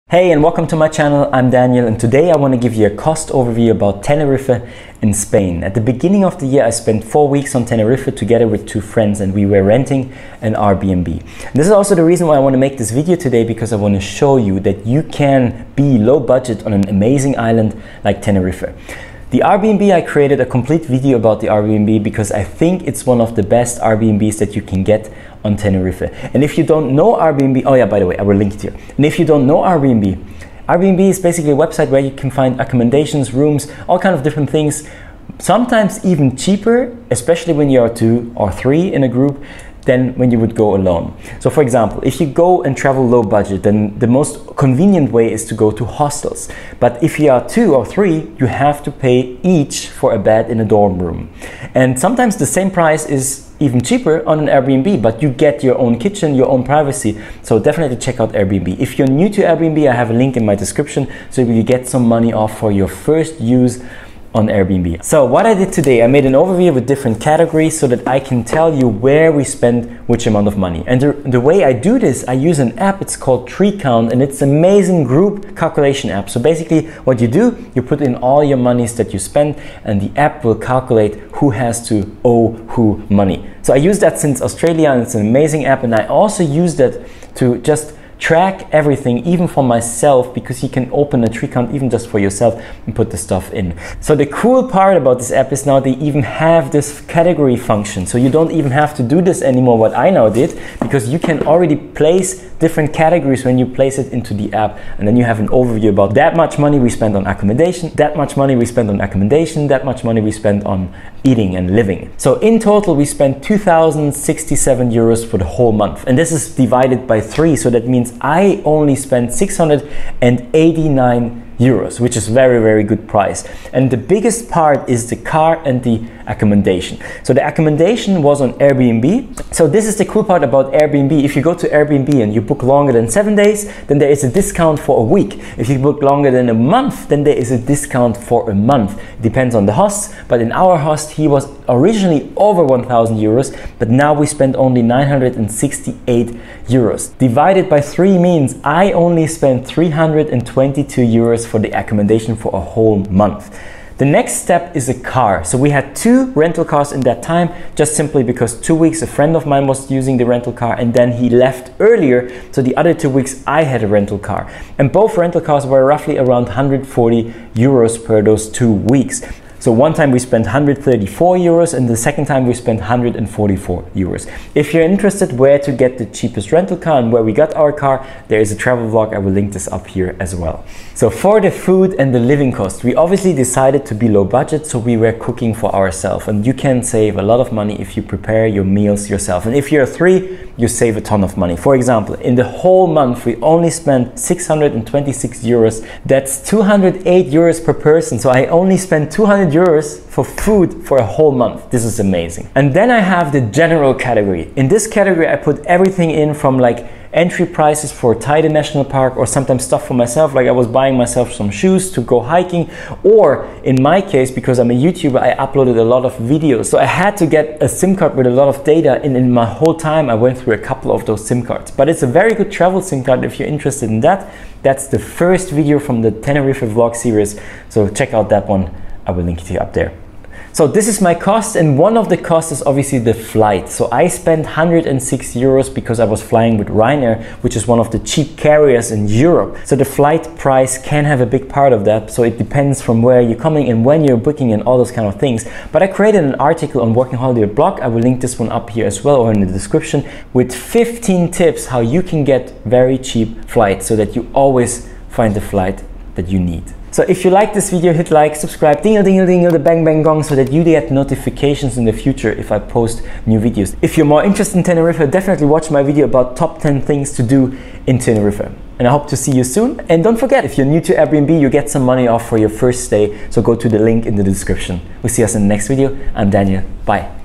Hey and welcome to my channel, I'm Daniel, and today I want to give you a cost overview about Tenerife in Spain. At the beginning of the year I spent 4 weeks on Tenerife together with two friends and we were renting an Airbnb. And this is also the reason why I want to make this video today, because I want to show you that you can be low budget on an amazing island like Tenerife. The Airbnb, I created a complete video about the Airbnb because I think it's one of the best Airbnbs that you can get on Tenerife. And if you don't know Airbnb, oh yeah, by the way, I will link it here. And if you don't know Airbnb, Airbnb is basically a website where you can find accommodations, rooms, all kind of different things, sometimes even cheaper, especially when you are 2 or 3 in a group, than when you would go alone. So for example, if you go and travel low budget, then the most convenient way is to go to hostels. But if you are 2 or 3, you have to pay each for a bed in a dorm room. And sometimes the same price is even cheaper on an Airbnb, but you get your own kitchen, your own privacy. So definitely check out Airbnb. If you're new to Airbnb, I have a link in my description so you get some money off for your first use on Airbnb. So what I did today, I made an overview with different categories so that I can tell you where we spend which amount of money. And the way I do this, I use an app, it's called Tree Count, and it's an amazing group calculation app. So basically what you do, you put in all your monies that you spend and the app will calculate who has to owe who money. So I use that since Australia and it's an amazing app, and I also use that to just track everything, even for myself, because you can open a tree count even just for yourself and put the stuff in. So the cool part about this app is now they even have this category function. So you don't even have to do this anymore, what I now did, because you can already place different categories when you place it into the app. And then you have an overview about that much money we spent on accommodation, that much money we spent on accommodation, that much money we spent on eating and living. So in total, we spent 2,067 euros for the whole month. And this is divided by 3. So that means I only spent 689 euros, which is very, very good price. And the biggest part is the car and the accommodation. So the accommodation was on Airbnb. So this is the cool part about Airbnb. If you go to Airbnb and you book longer than 7 days, then there is a discount for a week. If you book longer than a month, then there is a discount for a month. It depends on the host, but in our host, he was originally over 1,000 euros, but now we spent only 968 euros. Divided by 3 means I only spent 322 euros for the accommodation for a whole month. The next step is a car. So we had 2 rental cars in that time, just simply because 2 weeks a friend of mine was using the rental car and then he left earlier. So the other 2 weeks I had a rental car. And both rental cars were roughly around 140 euros per those 2 weeks. So one time we spent 134 euros and the second time we spent 144 euros. If you're interested where to get the cheapest rental car and where we got our car, there is a travel vlog. I will link this up here as well. So for the food and the living cost, we obviously decided to be low budget, so we were cooking for ourselves. And you can save a lot of money if you prepare your meals yourself. And if you're 3, you save a ton of money. For example, in the whole month, we only spent 626 euros. That's 208 euros per person. So I only spent 200 euros for food for a whole month. This is amazing. And then I have the general category. In this category, I put everything in from like entry prices for Taide National Park, or sometimes stuff for myself, like I was buying myself some shoes to go hiking, or in my case, because I'm a YouTuber, I uploaded a lot of videos. So I had to get a SIM card with a lot of data, and in my whole time I went through a couple of those SIM cards. But it's a very good travel SIM card if you're interested in that. That's the first video from the Tenerife vlog series, so check out that one. I will link it to you up there. So this is my cost, and one of the costs is obviously the flight. So I spent 106 euros because I was flying with Ryanair, which is one of the cheap carriers in Europe. So the flight price can have a big part of that. So it depends from where you're coming and when you're booking and all those kind of things. But I created an article on Working Holiday blog. I will link this one up here as well, or in the description, with 15 tips how you can get very cheap flights so that you always find the flight that you need. So if you like this video, hit like, subscribe, dingle, dingle, dingle, the bang, bang, gong, so that you get notifications in the future if I post new videos. If you're more interested in Tenerife, definitely watch my video about top 10 things to do in Tenerife. And I hope to see you soon. And don't forget, if you're new to Airbnb, you get some money off for your first stay. So go to the link in the description. We'll see us in the next video. I'm Daniel. Bye.